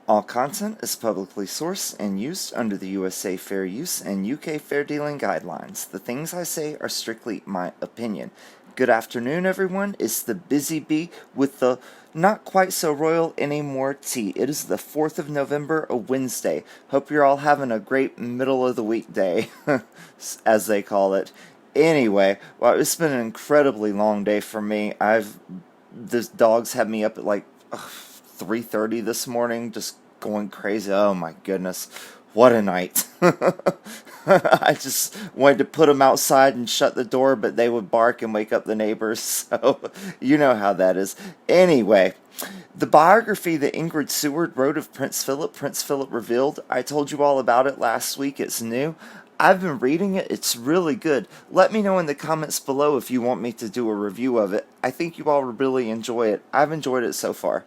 All content is publicly sourced and used under the USA Fair Use and UK Fair Dealing Guidelines. The things I say are strictly my opinion. Good afternoon, everyone. It's the Bizzy Bee with the not quite so royal anymore tea. It is the 4th of November, a Wednesday. Hope you're all having a great middle of the week day, as they call it. Anyway, well, it's been an incredibly long day for me. The dogs had me up at like 3:30 this morning, just going crazy. Oh my goodness, what a night. I just wanted to put them outside and shut the door, but they would bark and wake up the neighbors, so you know how that is. Anyway, the biography that Ingrid Seward wrote of Prince Philip Revealed, I told you all about it last week. It's new. I've been reading it. It's really good. Let me know in the comments below if you want me to do a review of it. I think you all really enjoy it. I've enjoyed it so far.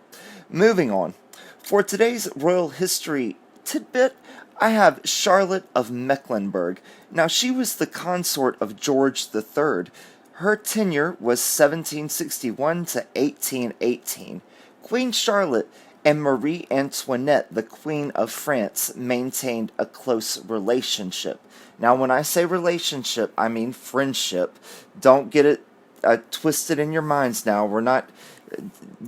Moving on. For today's royal history tidbit, I have Charlotte of Mecklenburg. Now, she was the consort of George III. Her tenure was 1761 to 1818. Queen Charlotte and Marie Antoinette, the Queen of France, maintained a close relationship. Now, when I say relationship, I mean friendship. Don't get it twisted in your minds now. We're not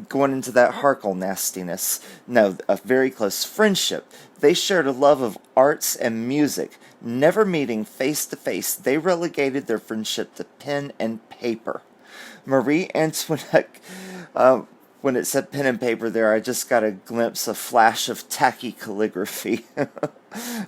going into that Harkle nastiness. No, a very close friendship. They shared a love of arts and music. Never meeting face to face, they relegated their friendship to pen and paper. Marie Antoinette, when it said pen and paper there, I just got a glimpse, a flash of tacky calligraphy.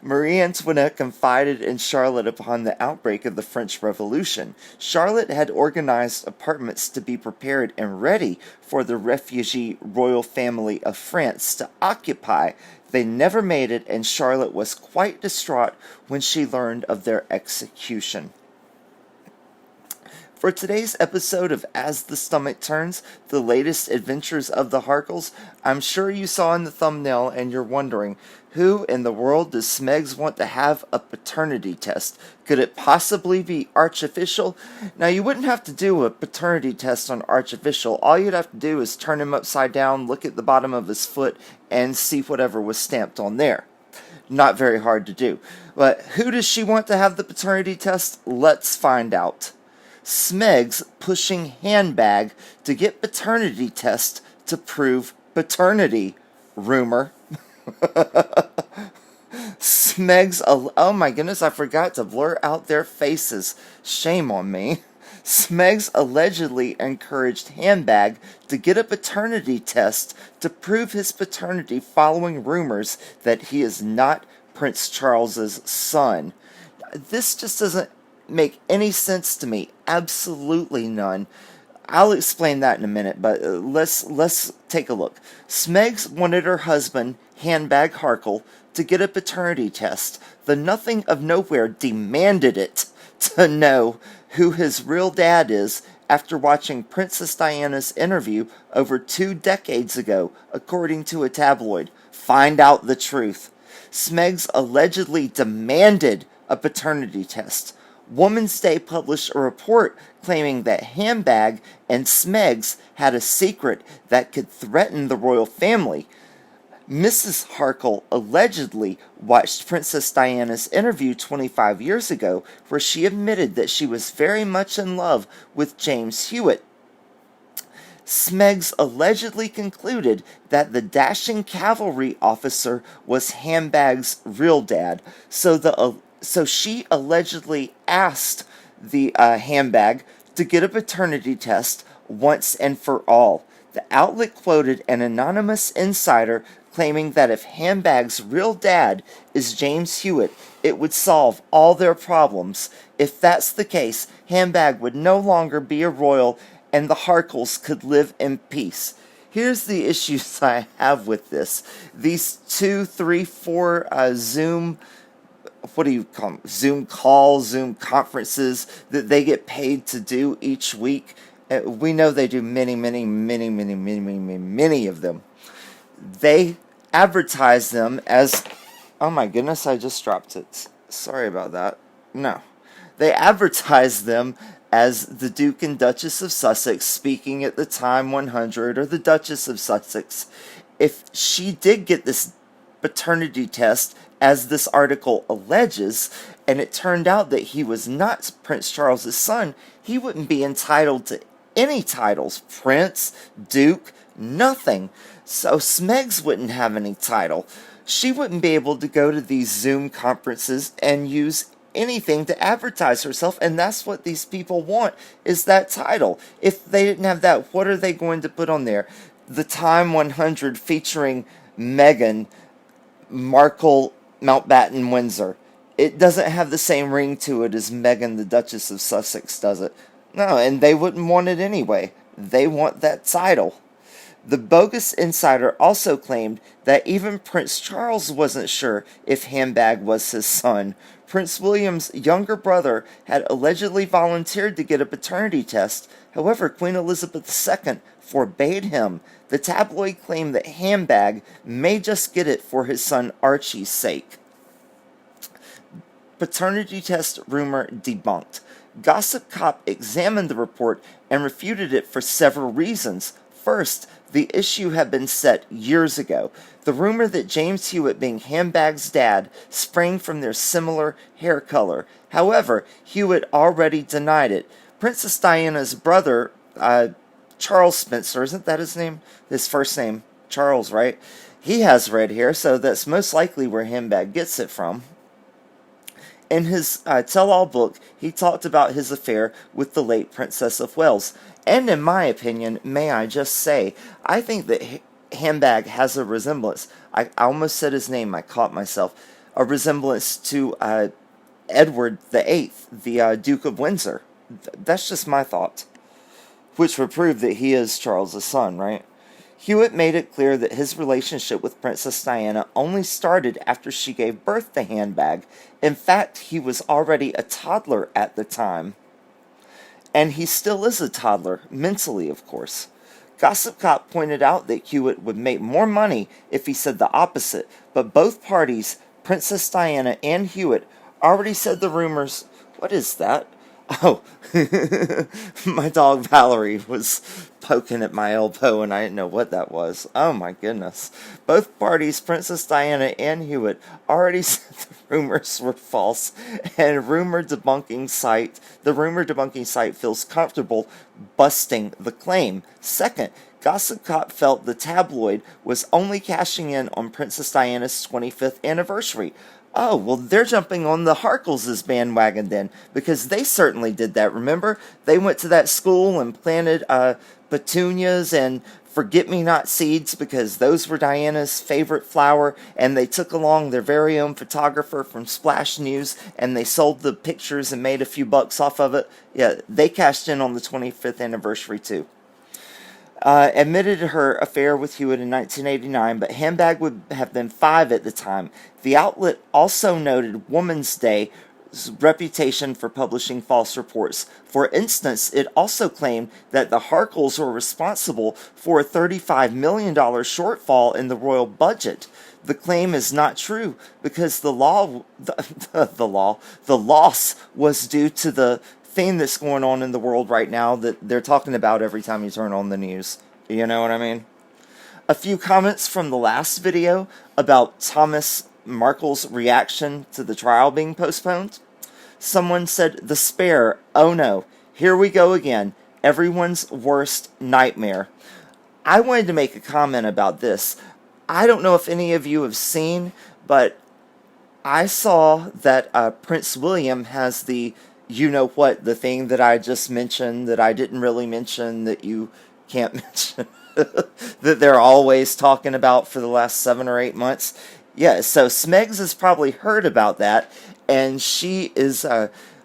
Marie Antoinette confided in Charlotte upon the outbreak of the French Revolution. Charlotte had organized apartments to be prepared and ready for the refugee royal family of France to occupy. They never made it, and Charlotte was quite distraught when she learned of their execution. For today's episode of As the Stomach Turns, the latest adventures of the Harkles, I'm sure you saw in the thumbnail and you're wondering, who in the world does Smegs want to have a paternity test? Could it possibly be Archofficial? Now, you wouldn't have to do a paternity test on Archofficial. All you'd have to do is turn him upside down, look at the bottom of his foot, and see whatever was stamped on there. Not very hard to do. But who does she want to have the paternity test? Let's find out. Smegs pushing handbag to get paternity test to prove paternity. Rumor. Smegs, oh my goodness, I forgot to blur out their faces. Shame on me. Smegs allegedly encouraged Handbag to get a paternity test to prove his paternity following rumors that he is not Prince Charles's son. This just doesn't make any sense to me. Absolutely none. I'll explain that in a minute, but let's take a look. Smegs wanted her husband, Handbag Harkle, to get a paternity test. The Nothing of Nowhere demanded it to know who his real dad is after watching Princess Diana's interview over 2 decades ago, according to a tabloid. Find out the truth. Smegs allegedly demanded a paternity test. Woman's Day published a report claiming that Handbag and Smegs had a secret that could threaten the royal family. Mrs. Harkle allegedly watched Princess Diana's interview 25 years ago, where she admitted that she was very much in love with James Hewitt. Smegs allegedly concluded that the dashing cavalry officer was Handbag's real dad, so she allegedly asked the Handbag to get a paternity test once and for all. The outlet quoted an anonymous insider claiming that if Handbag's real dad is James Hewitt, it would solve all their problems. If that's the case, Handbag would no longer be a royal and the Harkles could live in peace. Here's the issues I have with this. These 2, 3, 4 Zoom Zoom calls, Zoom conferences that they get paid to do each week. We know they do many of them. They advertise them as, oh my goodness, I just dropped it. Sorry about that. No. They advertise them as the Duke and Duchess of Sussex speaking at the Time 100 or the Duchess of Sussex. If she did get this paternity test, as this article alleges, and it turned out that he was not Prince Charles's son, he wouldn't be entitled to any titles. Prince, Duke, nothing. So Smegs wouldn't have any title. She wouldn't be able to go to these Zoom conferences and use anything to advertise herself, and that's what these people want, is that title. If they didn't have that, what are they going to put on there? The Time 100 featuring Meghan Markle Mountbatten Windsor. It doesn't have the same ring to it as Meghan the Duchess of Sussex does it. No, and they wouldn't want it anyway. They want that title. The bogus insider also claimed that even Prince Charles wasn't sure if Handbag was his son. Prince William's younger brother had allegedly volunteered to get a paternity test. However, Queen Elizabeth II forbade him. The tabloid claimed that Handbag may just get it for his son Archie's sake. Paternity test rumor debunked. Gossip Cop examined the report and refuted it for several reasons. First, the issue had been set years ago. The rumor that James Hewitt being Handbag's dad sprang from their similar hair color. However, Hewitt already denied it. Princess Diana's brother, Charles Spencer, isn't that his name? His first name, Charles, right? He has red hair, so that's most likely where Handbag gets it from. In his tell-all book, he talked about his affair with the late Princess of Wales. And in my opinion, may I just say, I think that Handbag has a resemblance. I almost said his name, I caught myself. A resemblance to Edward VIII, the Duke of Windsor. That's just my thought. Which would prove that he is Charles's son, right? Hewitt made it clear that his relationship with Princess Diana only started after she gave birth to Handbag. In fact, he was already a toddler at the time. And he still is a toddler, mentally, of course. Gossip Cop pointed out that Hewitt would make more money if he said the opposite, but both parties, Princess Diana and Hewitt, already said the rumors. What is that? Oh, my dog Valerie was poking at my elbow and I didn't know what that was. Oh my goodness. Both parties, Princess Diana and Hewitt, already said the rumors were false, and the rumor debunking site feels comfortable busting the claim. Second, Gossip Cop felt the tabloid was only cashing in on Princess Diana's 25th anniversary. Oh, well, they're jumping on the Harkles' bandwagon then, because they certainly did that, remember? They went to that school and planted petunias and forget-me-not seeds because those were Diana's favorite flower, and they took along their very own photographer from Splash News, and they sold the pictures and made a few bucks off of it. Yeah, they cashed in on the 25th anniversary, too. Admitted her affair with Hewitt in 1989, but Handbag would have been 5 at the time. The outlet also noted Woman's Day's reputation for publishing false reports. For instance, it also claimed that the Harkles were responsible for a $35 million shortfall in the royal budget. The claim is not true because the loss was due to the thing that's going on in the world right now that they're talking about every time you turn on the news. You know what I mean? A few comments from the last video about Thomas Markle's reaction to the trial being postponed. Someone said, "The spare, oh no, here we go again, everyone's worst nightmare." I wanted to make a comment about this. I don't know if any of you have seen, but I saw that Prince William has the the thing that I just mentioned, that I didn't really mention, that you can't mention, that they're always talking about for the last 7 or 8 months. Yeah, so Smegs has probably heard about that, and she is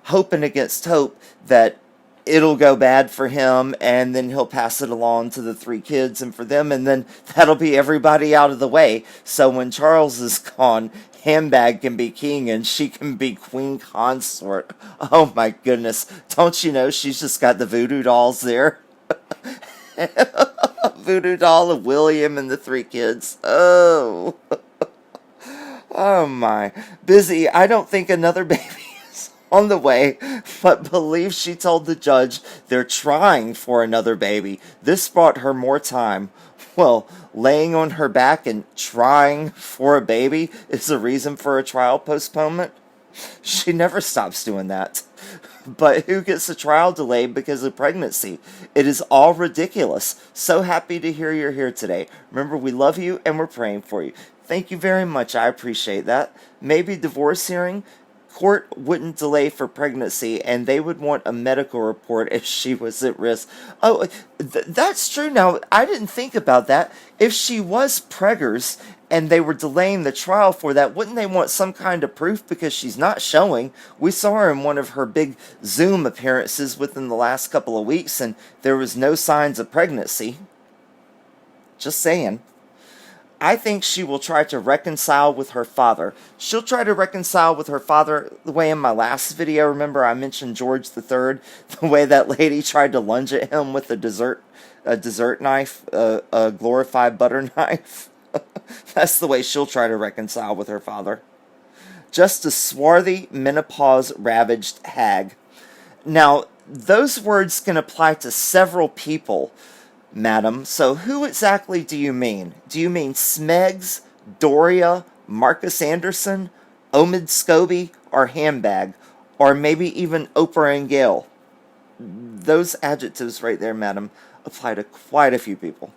hoping against hope that it'll go bad for him, and then he'll pass it along to the 3 kids and for them, and then that'll be everybody out of the way. So when Charles is gone, Handbag can be king and she can be queen consort. Oh my goodness. Don't you know she's just got the voodoo dolls there? Voodoo doll of William and the 3 kids. Oh. Oh my. Bizzy, I don't think another baby is on the way, but believe she told the judge they're trying for another baby. This brought her more time. Well, laying on her back and trying for a baby is a reason for a trial postponement? She never stops doing that. But who gets a trial delayed because of pregnancy? It is all ridiculous. So happy to hear you're here today. Remember, we love you and we're praying for you. Thank you very much. I appreciate that. Maybe divorce hearing? Court wouldn't delay for pregnancy, and they would want a medical report if she was at risk. Oh, that's true. Now, I didn't think about that. If she was preggers and they were delaying the trial for that, wouldn't they want some kind of proof because she's not showing? We saw her in one of her big Zoom appearances within the last couple of weeks, and there was no signs of pregnancy. Just saying. I think she will try to reconcile with her father. She'll try to reconcile with her father the way in my last video. Remember I mentioned George III? The way that lady tried to lunge at him with a dessert knife, a glorified butter knife. That's the way she'll try to reconcile with her father. Just a swarthy, menopause-ravaged hag. Now, those words can apply to several people, madam, so who exactly do you mean? Do you mean Smegs, Doria, Marcus Anderson, Omid Scobie, or Handbag? Or maybe even Oprah and Gail? Those adjectives right there, madam, apply to quite a few people.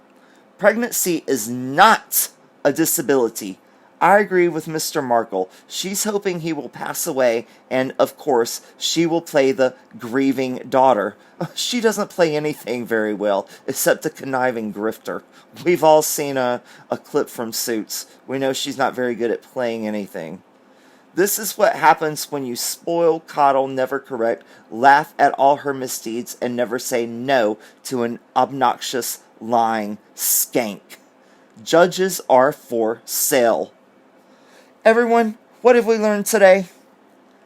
Pregnancy is not a disability. I agree with Mr. Markle. She's hoping he will pass away, and of course, she will play the grieving daughter. She doesn't play anything very well, except a conniving grifter. We've all seen a clip from Suits. We know she's not very good at playing anything. This is what happens when you spoil, coddle, never correct, laugh at all her misdeeds, and never say no to an obnoxious, lying skank. Judges are for sale. Everyone, what have we learned today?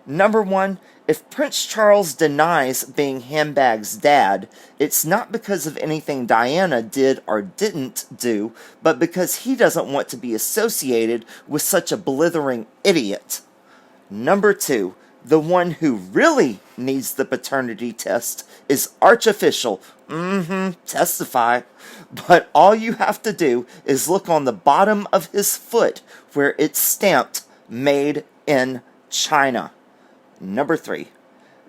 Number one, if Prince Charles denies being Handbag's dad, it's not because of anything Diana did or didn't do, but because he doesn't want to be associated with such a blithering idiot. Number two, the one who really needs the paternity test is archofficial. Testify. But all you have to do is look on the bottom of his foot where it's stamped Made in China. Number three,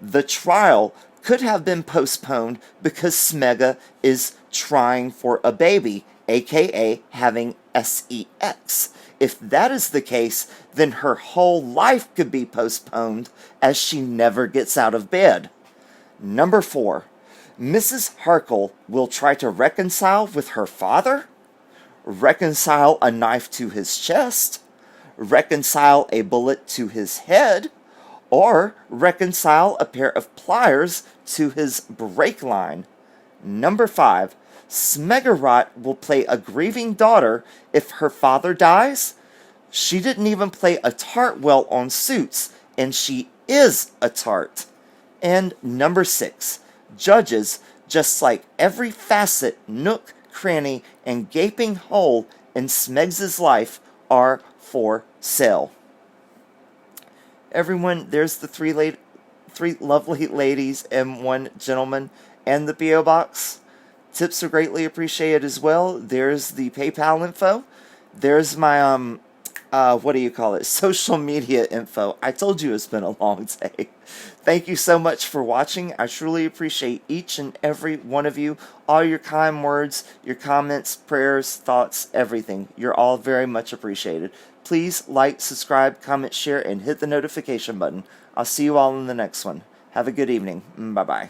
the trial could have been postponed because Smega is trying for a baby, aka having sex. If that is the case, then her whole life could be postponed as she never gets out of bed. Number four, Mrs. Harkle will try to reconcile with her father, reconcile a knife to his chest, reconcile a bullet to his head, or reconcile a pair of pliers to his brake line. Number five, Smegarot will play a grieving daughter if her father dies. She didn't even play a tart well on Suits, and she is a tart. And number six, judges, just like every facet, nook, cranny, and gaping hole in Smegs' life, are for sale. Everyone, there's the three lovely ladies and one gentleman and the P.O. Box. Tips are greatly appreciated as well. There's the PayPal info. There's my, social media info. I told you it's been a long day. Thank you so much for watching. I truly appreciate each and every one of you. All your kind words, your comments, prayers, thoughts, everything. You're all very much appreciated. Please like, subscribe, comment, share, and hit the notification button. I'll see you all in the next one. Have a good evening. Bye-bye.